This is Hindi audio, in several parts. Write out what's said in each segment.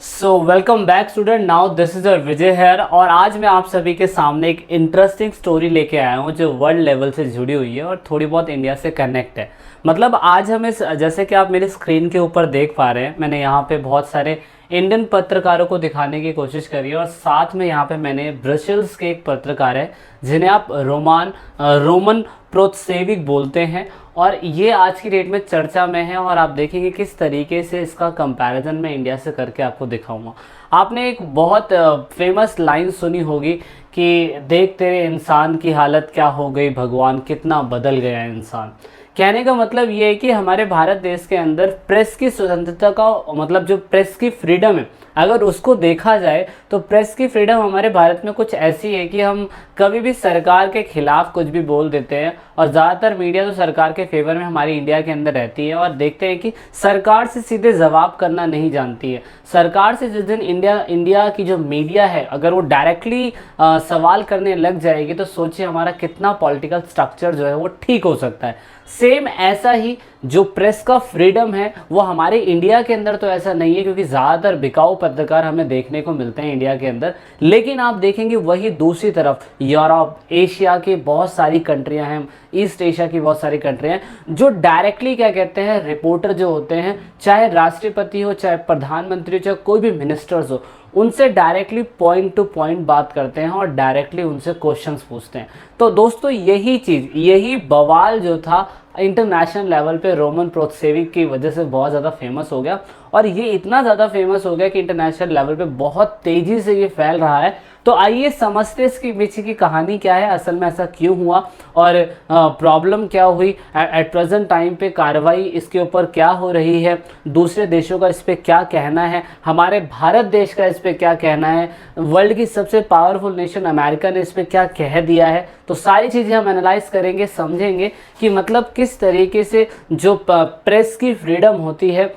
Welcome back student. Now this is Vijay here और आज मैं आप सभी के सामने एक इंटरेस्टिंग स्टोरी लेके आया हूँ जो वर्ल्ड लेवल से जुड़ी हुई है और थोड़ी बहुत इंडिया से कनेक्ट है। मतलब आज हमें, जैसे कि आप मेरी स्क्रीन के ऊपर देख पा रहे हैं, मैंने यहाँ पे बहुत सारे इंडियन पत्रकारों को दिखाने की कोशिश करी है और साथ में यहाँ पे मैंने ब्रसेल्स के एक पत्रकार है जिन्हें आप रोमन प्रोत्सेविक बोलते हैं और ये आज की डेट में चर्चा में है। और आप देखेंगे किस तरीके से इसका कंपैरिजन मैं इंडिया से करके आपको दिखाऊंगा। आपने एक बहुत फेमस लाइन सुनी होगी कि देख तेरे इंसान की हालत क्या हो गई भगवान, कितना बदल गया इंसान। कहने का मतलब ये है कि हमारे भारत देश के अंदर प्रेस की स्वतंत्रता का मतलब जो प्रेस की फ्रीडम है, अगर उसको देखा जाए तो प्रेस की फ्रीडम हमारे भारत में कुछ ऐसी है कि हम कभी भी सरकार के खिलाफ कुछ भी बोल देते हैं और ज़्यादातर मीडिया तो सरकार के फेवर में हमारी इंडिया के अंदर रहती है और देखते हैं कि सरकार से सीधे जवाब करना नहीं जानती है। सरकार से जिस दिन इंडिया की जो मीडिया है अगर वो डायरेक्टली सवाल करने लग जाएगी तो सोचिए हमारा कितना पॉलिटिकल स्ट्रक्चर जो है वो ठीक हो सकता है। सेम ऐसा ही जो प्रेस का फ्रीडम है वो हमारे इंडिया के अंदर तो ऐसा नहीं है क्योंकि ज़्यादातर बिकाऊ पत्रकार हमें देखने को मिलते हैं इंडिया के अंदर। लेकिन आप देखेंगे वही दूसरी तरफ यूरोप, एशिया की बहुत सारी कंट्रियां हैं, ईस्ट एशिया की बहुत सारी कंट्रियां हैं जो डायरेक्टली क्या कहते हैं, रिपोर्टर जो होते हैं, चाहे राष्ट्रपति हो, चाहे प्रधानमंत्री हो, चाहे कोई भी मिनिस्टर्स हो, उनसे डायरेक्टली पॉइंट टू पॉइंट बात करते हैं और डायरेक्टली उनसे क्वेश्चंस पूछते हैं। तो दोस्तों यही बवाल जो था इंटरनेशनल लेवल पे रोमन प्रोत्सेविक की वजह से बहुत ज़्यादा फेमस हो गया और ये इतना ज़्यादा फेमस हो गया कि इंटरनेशनल लेवल पे बहुत तेज़ी से ये फैल रहा है। तो आइए समझते इसके पीछे की कहानी क्या है, असल में ऐसा क्यों हुआ और प्रॉब्लम क्या हुई, एट प्रेजेंट टाइम पे कार्रवाई इसके ऊपर क्या हो रही है, दूसरे देशों का इस पर क्या कहना है, हमारे भारत देश का इस पर क्या कहना है, वर्ल्ड की सबसे पावरफुल नेशन अमेरिका ने इस पर क्या कह दिया है। तो सारी चीज़ें हम एनालाइज करेंगे, समझेंगे कि मतलब किस तरीके से जो प्रेस की फ्रीडम होती है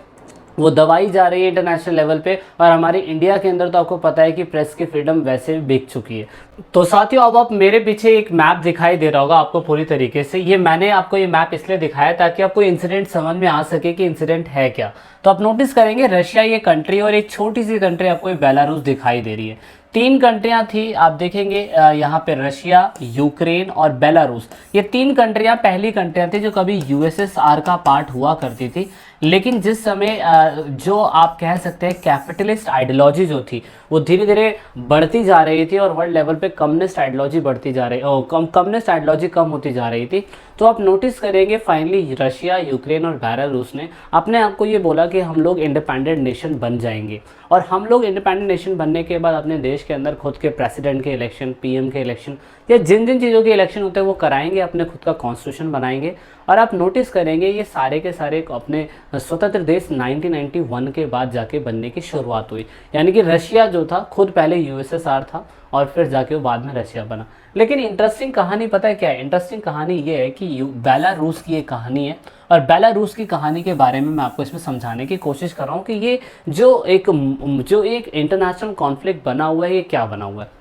वो दबाई जा रही है इंटरनेशनल लेवल पे और हमारे इंडिया के अंदर तो आपको पता है कि प्रेस की फ्रीडम वैसे भी बिक चुकी है। तो साथियों अब आप मेरे पीछे एक मैप दिखाई दे रहा होगा आपको पूरी तरीके से। ये मैंने आपको ये मैप इसलिए दिखाया ताकि आपको इंसिडेंट समझ में आ सके कि इंसिडेंट है क्या। तो आप नोटिस करेंगे रशिया ये कंट्री और एक छोटी सी कंट्री आपको बेलारूस दिखाई दे रही है। तीन कंट्रियां थी, आप देखेंगे यहाँ पे रशिया, यूक्रेन और बेलारूस, ये तीन कंट्रियां पहली कंट्रियां थी जो कभी यूएसएसआर का पार्ट हुआ करती थी। लेकिन जिस समय जो आप कह सकते हैं कैपिटलिस्ट आइडियोलॉजी जो थी वो धीरे धीरे बढ़ती जा रही थी और वर्ल्ड लेवल पे कम्युनिस्ट आइडियोलॉजी बढ़ती जा रही कम्युनिस्ट आइडियोलॉजी कम होती जा रही थी। तो आप नोटिस करेंगे फाइनली रशिया, यूक्रेन और बेलारूस ने अपने आप को ये बोला कि हम लोग इंडिपेंडेंट नेशन बन जाएंगे और हम लोग इंडिपेंडेंट नेशन बनने के बाद अपने देश के अंदर खुद के प्रेसिडेंट के इलेक्शन, पीएम के इलेक्शन या जिन जिन चीज़ों के इलेक्शन होते हैं वो कराएंगे, अपने खुद का कॉन्स्टिट्यूशन बनाएंगे। और आप नोटिस करेंगे ये सारे के सारे अपने स्वतंत्र देश 1991 के बाद जाके बनने की शुरुआत हुई। यानी कि रशिया जो था खुद पहले यूएसएसआर था और फिर जाके वो बाद में रशिया बना। लेकिन इंटरेस्टिंग कहानी पता है क्या है? इंटरेस्टिंग कहानी ये है कि बेलारूस की एक कहानी है और बेलारूस की कहानी के बारे में मैं आपको इसमें समझाने की कोशिश कर रहा हूँ कि ये जो एक इंटरनेशनल कॉन्फ्लिक्ट बना हुआ है ये क्या बना हुआ है।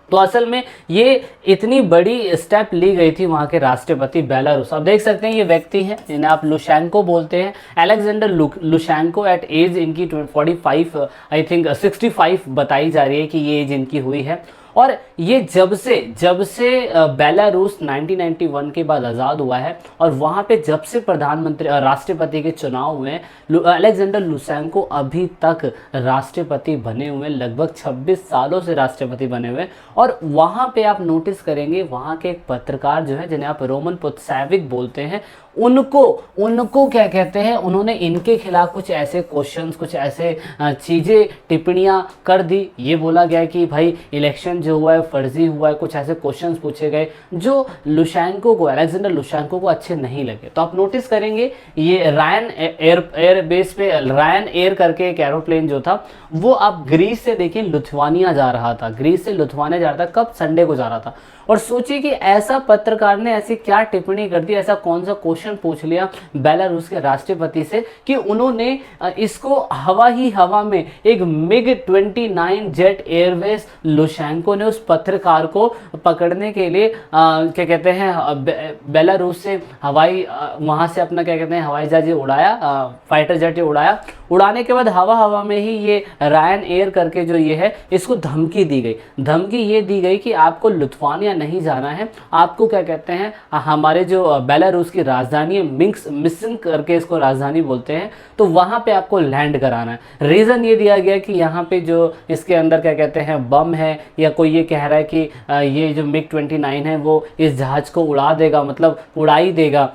तो असल में ये इतनी बड़ी स्टेप ली गई थी वहाँ के राष्ट्रपति बेलारूस। आप देख सकते हैं ये व्यक्ति हैं जिन्हें आप लुशेंको बोलते हैं, अलेक्जेंडर लुशेंको। एट एज इनकी 45 आई थिंक 65 बताई जा रही है कि ये एज इनकी हुई है। और ये जब से बेलारूस 1991 के बाद आज़ाद हुआ है और वहाँ पे जब से प्रधानमंत्री राष्ट्रपति के चुनाव हुए हैं, अलेक्जेंडर लुशेंको अभी तक राष्ट्रपति बने हुए, लगभग 26 सालों से राष्ट्रपति बने हुए। और वहाँ पे आप नोटिस करेंगे वहाँ के एक पत्रकार जो है जिन्हें आप रोमन प्रोत्सेविक बोलते हैं, उनको क्या कहते हैं, उन्होंने इनके खिलाफ कुछ ऐसे क्वेश्चंस, कुछ ऐसे चीज़ें, टिप्पणियां कर दी। ये बोला गया कि भाई इलेक्शन जो हुआ है फर्जी हुआ है, कुछ ऐसे क्वेश्चंस पूछे गए जो अलेक्जेंडर लुशेंको को अच्छे नहीं लगे। तो आप नोटिस करेंगे ये रायन एयर बेस पे रायन एयर करके एक एरोप्लेन जो था वो आप ग्रीस से देखिए लिथुआनिया जा रहा था, ग्रीस से लिथुआनिया जा रहा था, कब? संडे को जा रहा था। और सोचिए कि ऐसा पत्रकार ने ऐसी क्या टिप्पणी कर दी, ऐसा कौन सा क्वेश्चन क्वेश्चन पूछ लिया बेलारूस के राष्ट्रपति से कि उन्होंने इसको हवा ही हवा में एक मिग 29 जेट एयरवेज लुशेंको ने उस पत्रकार को पकड़ने के लिए क्या कहते हैं बेलारूस से हवाई वहाँ से अपना क्या कहते हैं हवाई जहाज उड़ाया, फाइटर जेट उड़ाया। उड़ाने के बाद हवा हवा में ही ये रायन एयर करके जो ये है इसको धमकी दी गई। धमकी ये दी गई कि आपको लिथुआनिया नहीं जाना है, आपको क्या कहते हैं हमारे जो बेलारूस की राजधानी है मिन्स्क करके इसको राजधानी बोलते हैं, तो वहाँ पे आपको लैंड कराना है। रीज़न ये दिया गया कि यहाँ पे जो इसके अंदर क्या कहते हैं बम है, या कोई ये कह रहा है कि ये जो मिग 29 है वो इस जहाज़ को उड़ा देगा, मतलब उड़ा ही देगा।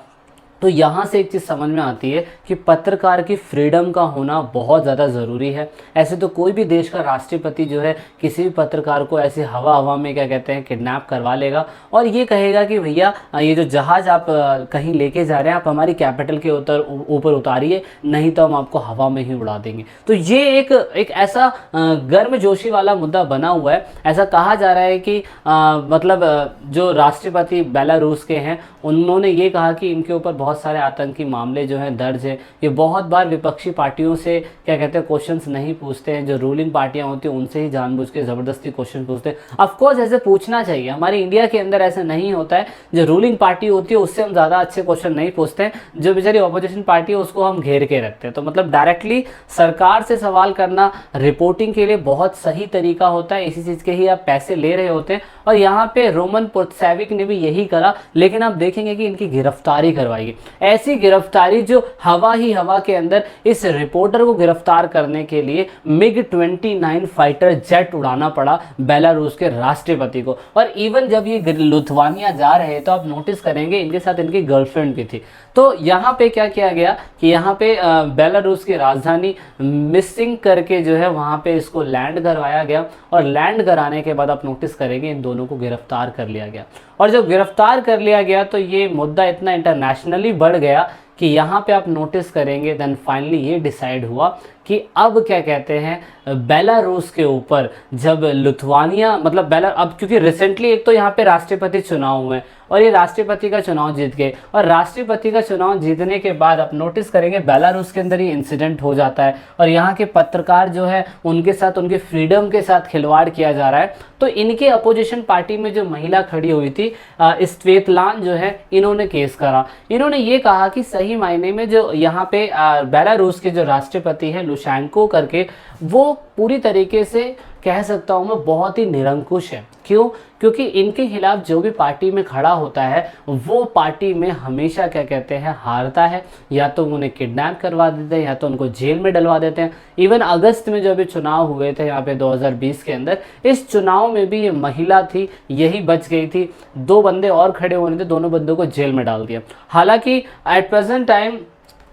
तो यहाँ से एक चीज़ समझ में आती है कि पत्रकार की फ्रीडम का होना बहुत ज़्यादा ज़रूरी है। ऐसे तो कोई भी देश का राष्ट्रपति जो है किसी भी पत्रकार को ऐसे हवा हवा में क्या कहते हैं किडनैप करवा लेगा और ये कहेगा कि भैया ये जो जहाज़ आप कहीं लेके जा रहे हैं आप हमारी कैपिटल के ऊपर उतारिए, नहीं तो हम आपको हवा में ही उड़ा देंगे। तो ये एक ऐसा गर्मजोशी वाला मुद्दा बना हुआ है। ऐसा कहा जा रहा है कि मतलब जो राष्ट्रपति बेलारूस के हैं उन्होंने ये कहा कि इनके ऊपर बहुत सारे आतंकी मामले जो हैं दर्ज है। ये बहुत बार विपक्षी पार्टियों से क्या कहते हैं क्वेश्चंस नहीं पूछते हैं, जो रूलिंग पार्टियां होती हैं उनसे ही जानबूझ के ज़बरदस्ती क्वेश्चन पूछते हैं। ऑफ कोर्स ऐसे पूछना चाहिए, हमारे इंडिया के अंदर ऐसा नहीं होता है। जो रूलिंग पार्टी होती है उससे हम ज़्यादा अच्छे क्वेश्चन नहीं पूछते हैं, जो बेचारी ऑपोजिशन पार्टी है उसको हम घेर के रखते हैं। तो मतलब डायरेक्टली सरकार से सवाल करना रिपोर्टिंग के लिए बहुत सही तरीका होता है, इसी चीज़ के ही आप पैसे ले रहे होते हैं। और यहाँ पे रोमन प्रोत्साविक ने भी यही करा, लेकिन आप देखेंगे कि इनकी गिरफ्तारी करवाई गई। ऐसी गिरफ्तारी जो हवा ही हवा के अंदर इस रिपोर्टर को गिरफ्तार करने के लिए मिग 29 फाइटर जेट उड़ाना पड़ा बेलारूस के राष्ट्रपति को। और इवन जब ये लिथुआनिया जा रहे तो आप नोटिस करेंगे इनके साथ इनकी गर्लफ्रेंड भी थी। तो यहाँ पे क्या किया गया कि यहाँ पे बेलारूस की राजधानी मिन्स्क करके जो है वहाँ पे इसको लैंड करवाया गया और लैंड कराने के बाद आप नोटिस करेंगे इन दोनों को गिरफ्तार कर लिया गया। और जब गिरफ्तार कर लिया गया तो ये मुद्दा इतना इंटरनेशनली बढ़ गया कि यहाँ पे आप नोटिस करेंगे देन फाइनली ये डिसाइड हुआ कि अब क्या कहते हैं बेलारूस के ऊपर जब लिथुआनिया मतलब अब क्योंकि रिसेंटली एक तो यहाँ पे राष्ट्रपति चुनाव हुए और ये राष्ट्रपति का चुनाव जीत गए और राष्ट्रपति का चुनाव जीतने के बाद आप नोटिस करेंगे बेलारूस के अंदर ये इंसिडेंट हो जाता है और यहाँ के पत्रकार जो है उनके साथ उनके फ्रीडम के साथ खिलवाड़ किया जा रहा है। तो इनके अपोजिशन पार्टी में जो महिला खड़ी हुई थी स्वेतलाना जो है, इन्होंने केस करा। इन्होंने ये कहा कि सही मायने में जो यहाँ पे बेलारूस के जो राष्ट्रपति हैं लुशेंको करके, वो पूरी तरीके से कह सकता हूँ मैं बहुत ही निरंकुश है। क्यों? क्योंकि इनके खिलाफ जो भी पार्टी में खड़ा होता है वो पार्टी में हमेशा क्या कहते हैं हारता है, या तो उन्हें किडनैप करवा देते हैं या तो उनको जेल में डलवा देते हैं। इवन अगस्त में जो भी चुनाव हुए थे यहाँ पे 2020 के अंदर, इस चुनाव में भी ये महिला थी, यही बच गई थी। 2 बंदे और खड़े होने थे, दोनों बंदों को जेल में डाल दिया। हालांकि एट प्रेजेंट टाइम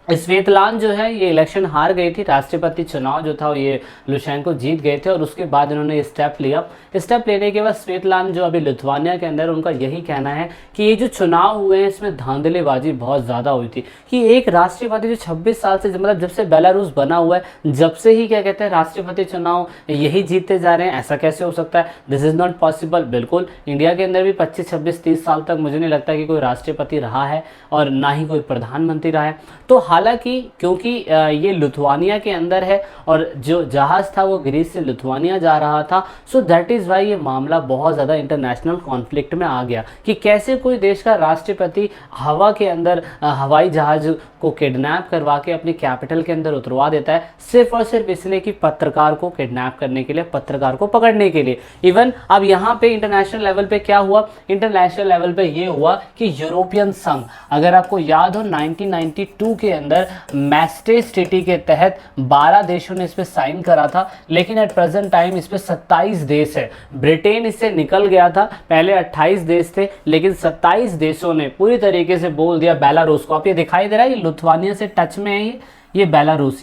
स्वेतलाना जो है ये इलेक्शन हार गई थी, राष्ट्रपति चुनाव जो था ये लुशेंको जीत गए थे और उसके बाद इन्होंने ये स्टेप लिया। स्टेप लेने के बाद स्वेतलाना जो अभी लिथुआनिया के अंदर, उनका यही कहना है कि ये जो चुनाव हुए हैं इसमें धांधलेबाजी बहुत ज़्यादा हुई थी। कि एक राष्ट्रपति जो 26 साल से मतलब जब से बेलारूस बना हुआ है जब से ही क्या कहते हैं राष्ट्रपति चुनाव यही जीतते जा रहे हैं, ऐसा कैसे हो सकता है? This is not possible. बिल्कुल इंडिया के अंदर भी 25, 26, 30 साल तक मुझे नहीं लगता कि कोई राष्ट्रपति रहा है और ना ही कोई प्रधानमंत्री रहा है। तो हालांकि क्योंकि ये लिथुआनिया के अंदर है और जो जहाज़ था वो ग्रीस से लिथुआनिया जा रहा था, सो दैट इज़ वाई ये मामला बहुत ज़्यादा इंटरनेशनल कॉन्फ्लिक्ट में आ गया कि कैसे कोई देश का राष्ट्रपति हवा के अंदर हवाई जहाज़ को किडनैप करवा के अपनी कैपिटल के अंदर उतरवा देता है, सिर्फ और सिर्फ इसलिए कि पत्रकार को किडनैप करने के लिए, पत्रकार को पकड़ने के लिए। इवन अब यहाँ पे इंटरनेशनल लेवल पे क्या हुआ? इंटरनेशनल लेवल पे ये हुआ कि यूरोपियन संघ, अगर आपको याद हो 1992 के अंदर मैस्टेस ट्रीटी के तहत 12 देशों ने इस पर साइन करा था, लेकिन एट प्रेजेंट टाइम इस पे 27 देश है। ब्रिटेन इससे निकल गया था, पहले 28 देश थे, लेकिन 27 देशों ने पूरी तरीके से बोल दिया बेलारूस को। आप ये दिखाई दे रहा है, ये लिथुआनिया से टच में है, ये बेलारूस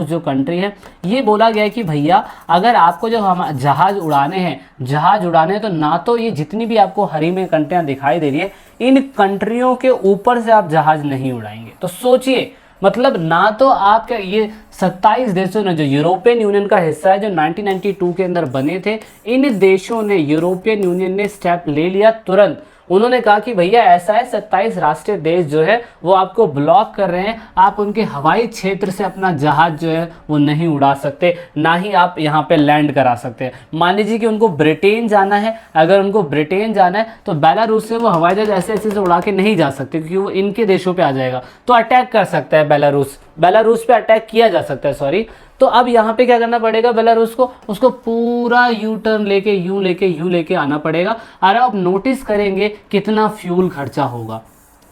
जो कंट्री है, ये बोला गया है कि भैया अगर आपको जो हम जहाज उड़ाने हैं तो ना तो ये जितनी भी आपको हरी में कंट्रियां दिखाई दे रही है, इन कंट्रियों के ऊपर से आप जहाज नहीं उड़ाएंगे। तो सोचिए, मतलब ना तो आपका ये 27 देशों ने, जो यूरोपियन यूनियन का हिस्सा है, जो 1992 के अंदर बने थे, इन देशों ने, यूरोपियन यूनियन ने स्टेप ले लिया तुरंत उन्होंने कहा कि भैया ऐसा है 27 राष्ट्रीय देश जो है वो आपको ब्लॉक कर रहे हैं, आप उनके हवाई क्षेत्र से अपना जहाज जो है वो नहीं उड़ा सकते, ना ही आप यहाँ पे लैंड करा सकते हैं। मान लीजिए कि उनको ब्रिटेन जाना है, अगर उनको ब्रिटेन जाना है तो बेलारूस से वो हवाई जहाज ऐसे ऐसे से उड़ा के नहीं जा सकते, क्योंकि वो इनके देशों पे आ जाएगा तो अटैक कर सकता है बेलारूस पे अटैक किया जा सकता है, सॉरी। तो अब यहाँ पे क्या करना पड़ेगा बेलारूस को, उसको पूरा यू टर्न लेके यू लेके आना पड़ेगा। और अब नोटिस करेंगे कितना फ्यूल खर्चा होगा,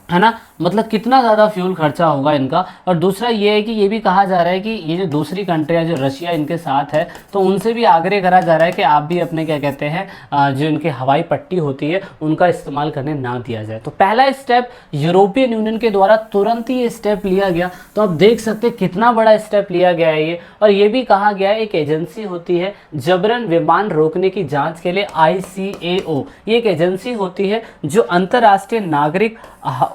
है ना, मतलब कितना ज़्यादा फ्यूल खर्चा होगा इनका। और दूसरा ये है कि ये भी कहा जा रहा है कि ये जो दूसरी कंट्रियाँ जो रशिया इनके साथ है, तो उनसे भी आग्रह करा जा रहा है कि आप भी अपने क्या कहते हैं जो इनके हवाई पट्टी होती है उनका इस्तेमाल करने ना दिया जाए। तो पहला स्टेप यूरोपियन यूनियन के द्वारा तुरंत ही ये स्टेप लिया गया। तो आप देख सकते हैं कितना बड़ा स्टेप लिया गया है ये। और ये भी कहा गया है एक एजेंसी होती है जबरन विमान रोकने की जाँच के लिए, ICAO, ये एक एजेंसी होती है जो अंतर्राष्ट्रीय नागरिक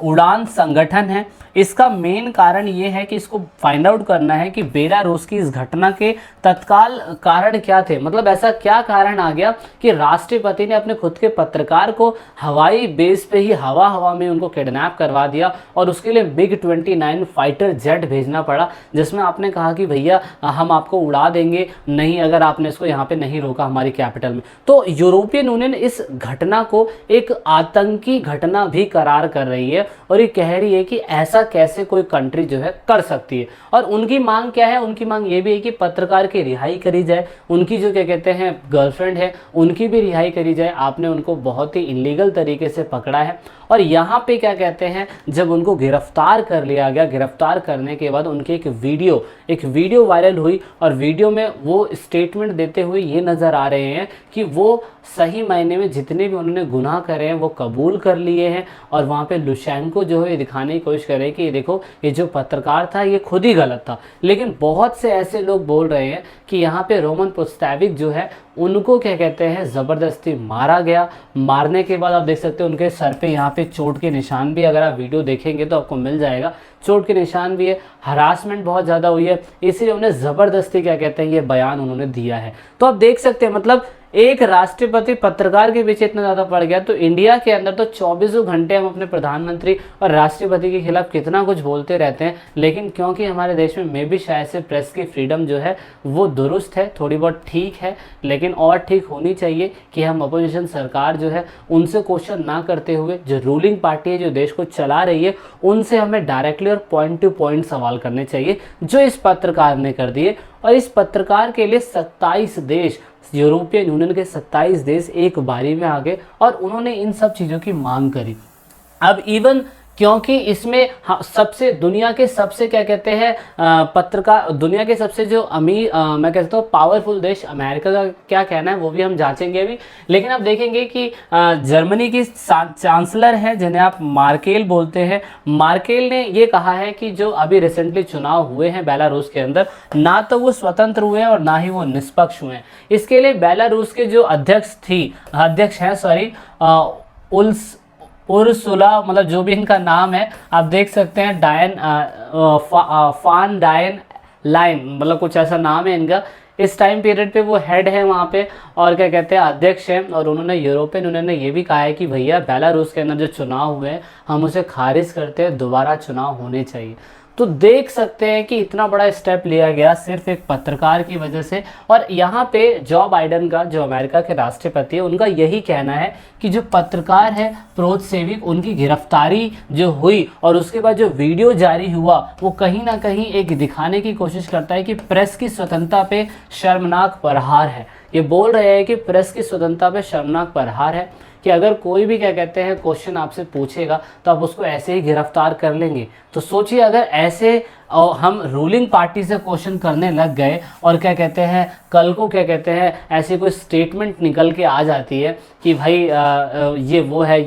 उड़ान संगठन है। इसका मेन कारण ये है कि इसको फाइंड आउट करना है कि बेलारूस की इस घटना के तत्काल कारण क्या थे, मतलब ऐसा क्या कारण आ गया कि राष्ट्रपति ने अपने खुद के पत्रकार को हवाई बेस पे ही हवा में उनको किडनैप करवा दिया और उसके लिए MiG-29 फाइटर जेट भेजना पड़ा, जिसमें आपने कहा कि भैया हम आपको उड़ा देंगे नहीं अगर आपने इसको यहाँ पे नहीं रोका हमारी कैपिटल में। तो यूरोपियन यूनियन इस घटना को एक आतंकी घटना भी करार कर रही है और ये कह रही है कि ऐसा कैसे कोई कंट्री जो है कर सकती है। और उनकी मांग क्या है, उनकी मांग ये भी है कि पत्रकार की रिहाई करी जाए, उनकी जो क्या कहते हैं गर्लफ्रेंड है उनकी भी रिहाई करी जाए। आपने उनको बहुत ही इलीगल तरीके से पकड़ा है। और यहाँ पे क्या कहते हैं जब उनको गिरफ्तार कर लिया गया, गिरफ्तार करने के बाद उनकी एक वीडियो वायरल हुई और वीडियो में वो स्टेटमेंट देते हुए ये नज़र आ रहे हैं कि वो सही मायने में जितने भी उन्होंने गुनाह करे हैं वो कबूल कर लिए हैं। और वहाँ पे लुशेंको जो है दिखाने की कोशिश कर रहे हैं कि ये देखो ये जो पत्रकार था ये खुद ही गलत था। लेकिन बहुत से ऐसे लोग बोल रहे हैं कि यहाँ पे रोमन प्रोस्टेविक जो है उनको क्या कहते हैं ज़बरदस्ती मारा गया। मारने के बाद आप देख सकते हैं उनके सर पे यहाँ पे चोट के निशान भी, अगर आप वीडियो देखेंगे तो आपको मिल जाएगा, चोट के निशान भी है। हरासमेंट बहुत ज़्यादा हुई है, इसीलिए उन्हें ज़बरदस्ती क्या कहते हैं ये बयान उन्होंने दिया है। तो आप देख सकते हैं मतलब एक राष्ट्रपति पत्रकार के पीछे इतना ज़्यादा पड़ गया। तो इंडिया के अंदर तो 24 घंटे हम अपने प्रधानमंत्री और राष्ट्रपति के खिलाफ कितना कुछ बोलते रहते हैं, लेकिन क्योंकि हमारे देश में भी शायद से प्रेस की फ्रीडम जो है वो दुरुस्त है, थोड़ी बहुत ठीक है, लेकिन और ठीक होनी चाहिए कि हम अपोजिशन सरकार जो है उनसे क्वेश्चन ना करते हुए जो रूलिंग पार्टी है जो देश को चला रही है उनसे हमें डायरेक्टली और पॉइंट टू पॉइंट सवाल करने चाहिए, जो इस पत्रकार ने कर दिए। और इस पत्रकार के लिए 27 देश, यूरोपियन यूनियन के 27 देश एक बारी में आ गए और उन्होंने इन सब चीज़ों की मांग करी। अब इवन क्योंकि इसमें सबसे दुनिया के सबसे क्या कहते हैं पत्रकार, दुनिया के सबसे जो अमीर मैं कहता हूँ पावरफुल देश अमेरिका का क्या कहना है वो भी हम जांचेंगे अभी। लेकिन अब देखेंगे कि जर्मनी की चांसलर है जिन्हें आप मार्केल बोलते हैं, मार्केल ने ये कहा है कि जो अभी रिसेंटली चुनाव हुए हैं बेलारूस के अंदर, ना तो वो स्वतंत्र हुए हैं और ना ही वो निष्पक्ष हुए हैं। इसके लिए बेलारूस के जो अध्यक्ष हैं उर्सुला, मतलब जो भी इनका नाम है आप देख सकते हैं, फान डायन लाइन, मतलब कुछ ऐसा नाम है इनका। इस टाइम पीरियड पे वो हेड है वहाँ पे और क्या कहते हैं अध्यक्ष हैं। और उन्होंने यूरोपियन यूनियन ने ये भी कहा है कि भैया बेलारूस के अंदर जो चुनाव हुए हैं हम उसे खारिज करते हैं, दोबारा चुनाव होने चाहिए। तो देख सकते हैं कि इतना बड़ा स्टेप लिया गया सिर्फ एक पत्रकार की वजह से। और यहाँ पे जो बाइडेन का, जो अमेरिका के राष्ट्रपति है, उनका यही कहना है कि जो पत्रकार है प्रोत्सेविक, उनकी गिरफ्तारी जो हुई और उसके बाद जो वीडियो जारी हुआ वो कहीं ना कहीं एक दिखाने की कोशिश करता है कि प्रेस की स्वतंत्रता पे शर्मनाक प्रहार है। ये बोल रहे हैं कि प्रेस की स्वतंत्रता पे शर्मनाक प्रहार है कि अगर कोई भी क्या कहते हैं क्वेश्चन आपसे पूछेगा तो आप उसको ऐसे ही गिरफ्तार कर लेंगे। तो सोचिए अगर ऐसे और हम रूलिंग पार्टी से क्वेश्चन करने लग गए और क्या कहते हैं कल को क्या कहते हैं ऐसी कोई स्टेटमेंट निकल के आ जाती है कि भाई ये वो है,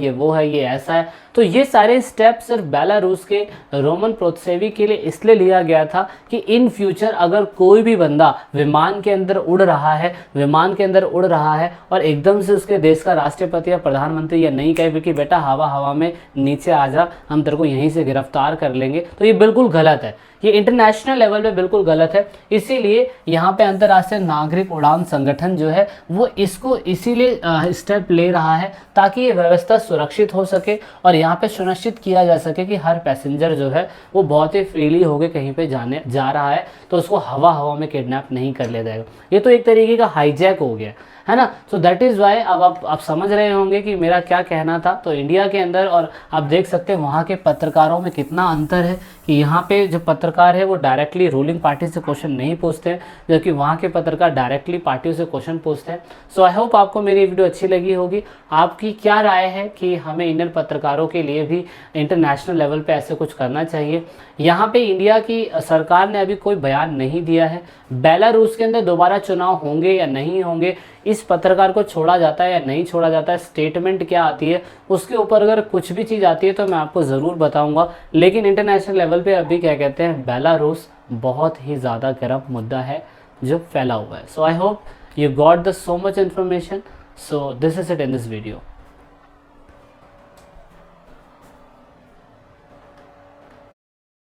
ये ऐसा है, तो ये सारे स्टेप सिर्फ बेलारूस के रोमन प्रोत्सेविक के लिए इसलिए लिया गया था कि इन फ्यूचर अगर कोई भी बंदा विमान के अंदर उड़ रहा है और एकदम से उसके देश का राष्ट्रपति या प्रधानमंत्री या नहीं कहे कि बेटा हवा में नीचे आ जा, हम तेरे को यहीं से गिरफ्तार कर लेंगे, तो ये बिल्कुल गलत है। ये इंटरनेशनल लेवल पे बिल्कुल गलत है। इसीलिए यहाँ पे अंतर्राष्ट्रीय नागरिक उड़ान संगठन जो है वो इसको इसीलिए स्टेप ले रहा है ताकि ये व्यवस्था सुरक्षित हो सके और यहाँ पे सुनिश्चित किया जा सके कि हर पैसेंजर जो है वो बहुत ही फ्रीली होकर कहीं पे जा रहा है तो उसको हवा में किडनैप नहीं कर लिया जाएगा। ये तो एक तरीके का हाईजैक हो गया है ना। सो दैट इज़ वाई अब आप समझ रहे होंगे कि मेरा क्या कहना था। तो इंडिया के अंदर और आप देख सकते हैं वहाँ के पत्रकारों में कितना अंतर है कि यहाँ पे जो पत्रकार है वो डायरेक्टली रूलिंग पार्टी से क्वेश्चन नहीं पूछते हैं, जबकि वहाँ के पत्रकार डायरेक्टली पार्टियों से क्वेश्चन पूछते हैं। सो आई होप आपको मेरी वीडियो अच्छी लगी होगी। आपकी क्या राय है कि हमें इंडियन पत्रकारों के लिए भी इंटरनेशनल लेवल पे ऐसे कुछ करना चाहिए? यहाँ पे इंडिया की सरकार ने अभी कोई बयान नहीं दिया है। बेलारूस के अंदर दोबारा चुनाव होंगे या नहीं होंगे, इस पत्रकार को छोड़ा जाता है या नहीं छोड़ा जाता है, स्टेटमेंट क्या आती है, उसके ऊपर अगर कुछ भी चीज़ आती है तो मैं आपको ज़रूर बताऊंगा। लेकिन इंटरनेशनल लेवल पे अभी क्या कहते हैं, बेलारूस बहुत ही ज़्यादा गर्म मुद्दा है जो फैला हुआ है। So I hope you got the so much information. So this is it in this video.